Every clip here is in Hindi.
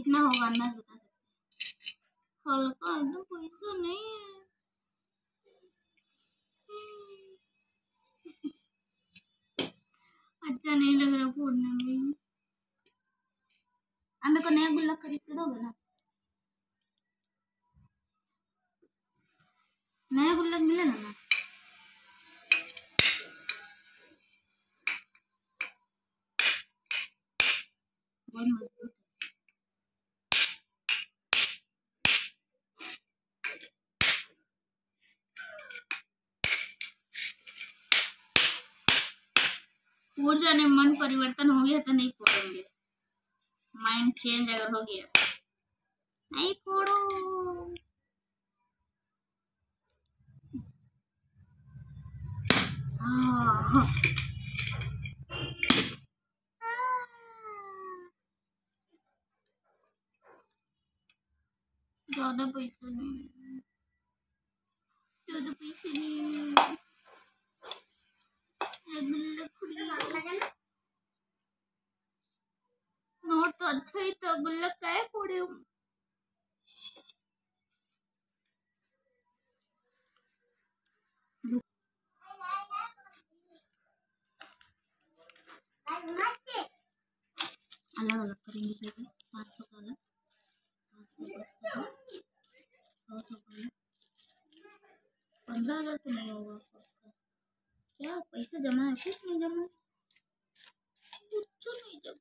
कितना होगा अंदाज बता सकते? हल्का एकदम, पैसा नहीं है। अच्छा नहीं लग रहा फोड़ने में। हमें को नया गुल्लक खरीद के दोगे ना? नया गुल्लक मिलेगा ना? बहुत मजबूत। फूट जाने मन परिवर्तन हो गया तो नहीं फोड़ेंगे। माइंड चेंज अगर हो गया नहीं फोड़ो। हाँ। ज्यादा पैसा नहीं, ज्यादा पैसे नहीं। नोट तो अच्छा ही तो, गुल्लक का है फोड़े हो। अलग अलग करेंगे फिर 500 का अलग, 500 का 100 का अलग। 15,000 तो नहीं होगा पक्का। क्या पैसा जमा है? कुछ नहीं जमा, कुछ नहीं जमा,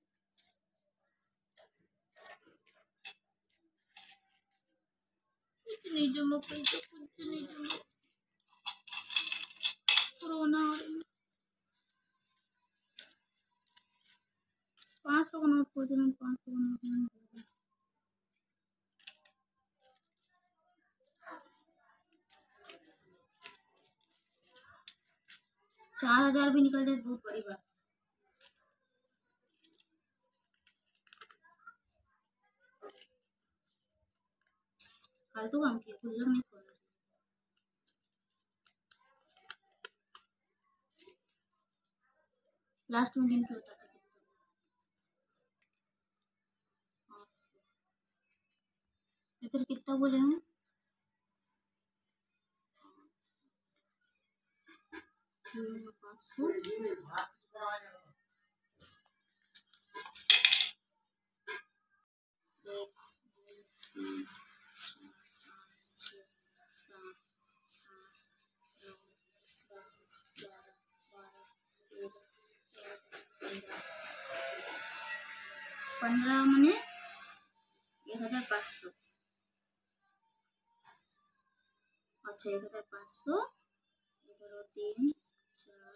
कुछ नहीं जमा पैसा, कुछ नहीं जमा। कोरोना 500 का नोट खोज रहे हैं, 500 का नोट नहीं। 4,000 भी निकल जाए बहुत बड़ी बात। फालतू काम किया, गुल्लक नहीं खोलना। लास्ट में दिन क्या होता था? इधर कितना बोले हैं? 15 मने 1,500। अच्छा 1,500, 3 4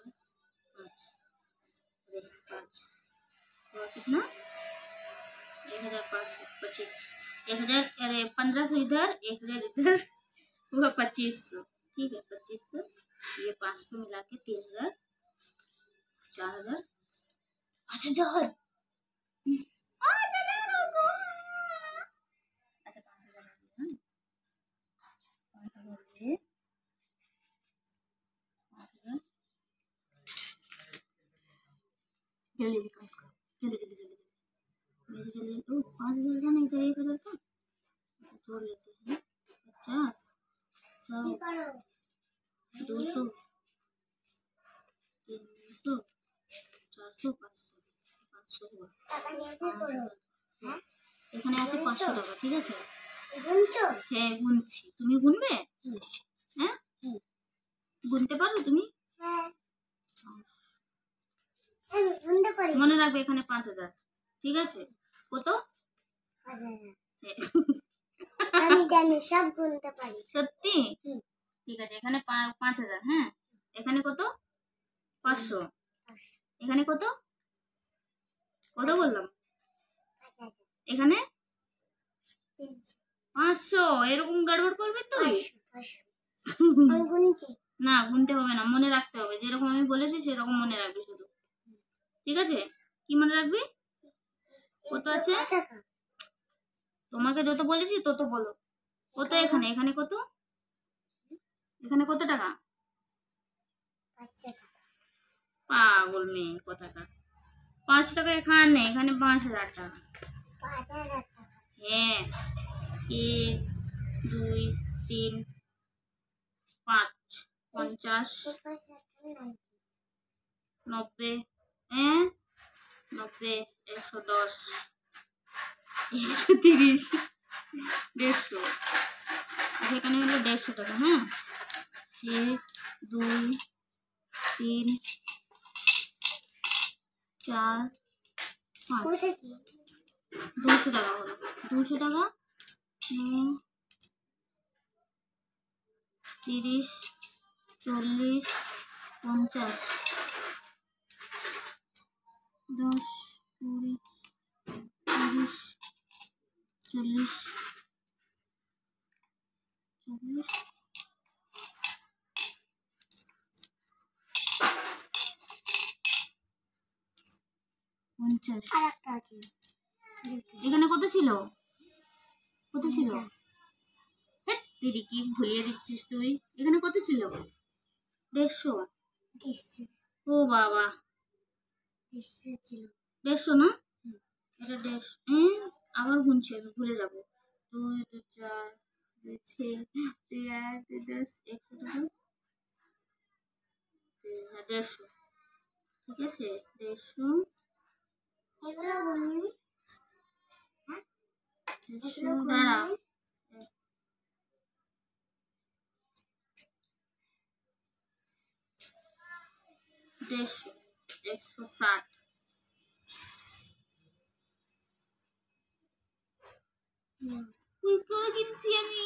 5 तो कितना? 1,525, 1,000। अरे 1,500 इधर, 1,000 इधर, हुआ 2,500। ठीक है 2,500, ये 500 मिला के 3,000, 4,000, 5,000। जल्दी जल्दी कम करो, जल्दी जल्दी जल्दी जल्दी जल्दी। ओ 5,000 का नहीं था, 1,000 का जोड़ लेते हैं। 50, 100, 200, 300, 400, 500 हुआ। এখানে আছে 500 টাকা। ঠিক আছে হ্যাঁ গুনছি, তুমি গুনবে? হ্যাঁ গুনতে পারো তুমি? মনে রাখবে এখানে 5,000। ঠিক আছে কত? আমি জানি সব গুনতে পারি। সত্যি? ঠিক আছে এখানে 5,000। হ্যাঁ এখানে কত? 500। এখানে কত? কত বললাম? এখানে 500। এরকম গড়বড় করবে তুই? না গুনতে হবে না, মনে রাখতে হবে। যেরকম আমি বলেছি সেরকম মনে রাখবি শুধু। ঠিক আছে কি মনে রাখবি? কত আছে? তোমাকে যত বলেছি তত বলো। কত এখানে? এখানে কত? এখানে কত টাকা? পাগল মেয়ে কথাটা। 5 টাকা এখানে, এখানে 5,000 টাকা। হ্যাঁ, 1 2 3 5 50 90 হ্যাঁ 90 110 130 150 এখানে হলো 150 টাকা। হ্যাঁ 1 2 3 4 5 200 টাকা হলো 200 টাকা 30 40 50 10 20 30 40 40 50 এখানে কত ছিল? কত ছিল? দিদি কি ভুলিয়ে দিচ্ছিস তুই? এখানে কত ছিল? 150 ও বাবা 150 না? এটা 150 আবার গুনছি আমি ভুলে যাবো 2 2 4 2 6 2 8 2 10 100 টাকা 150 ঠিক আছে 150 দাঁড়া 150 160 করে কিনছি আমি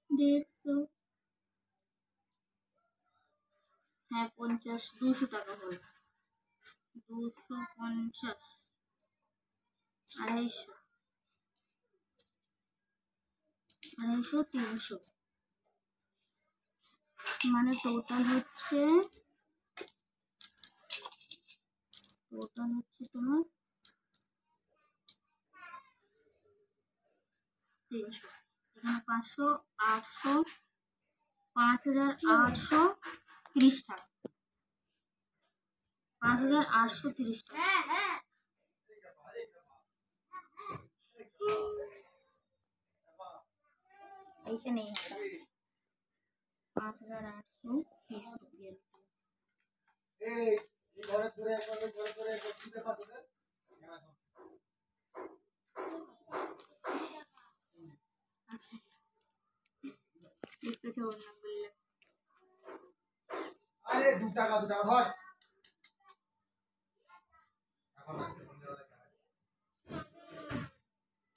150 হ্যাঁ 50 200 টাকা হলো 250 250 300 মানে টোটাল হচ্ছে তোমার 300 এখানে 500 800 5830 টাকা 5830 টাকা এইখানে 5830 अरे 2 টাকা ধর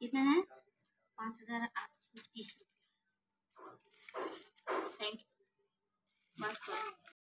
कितना है 5830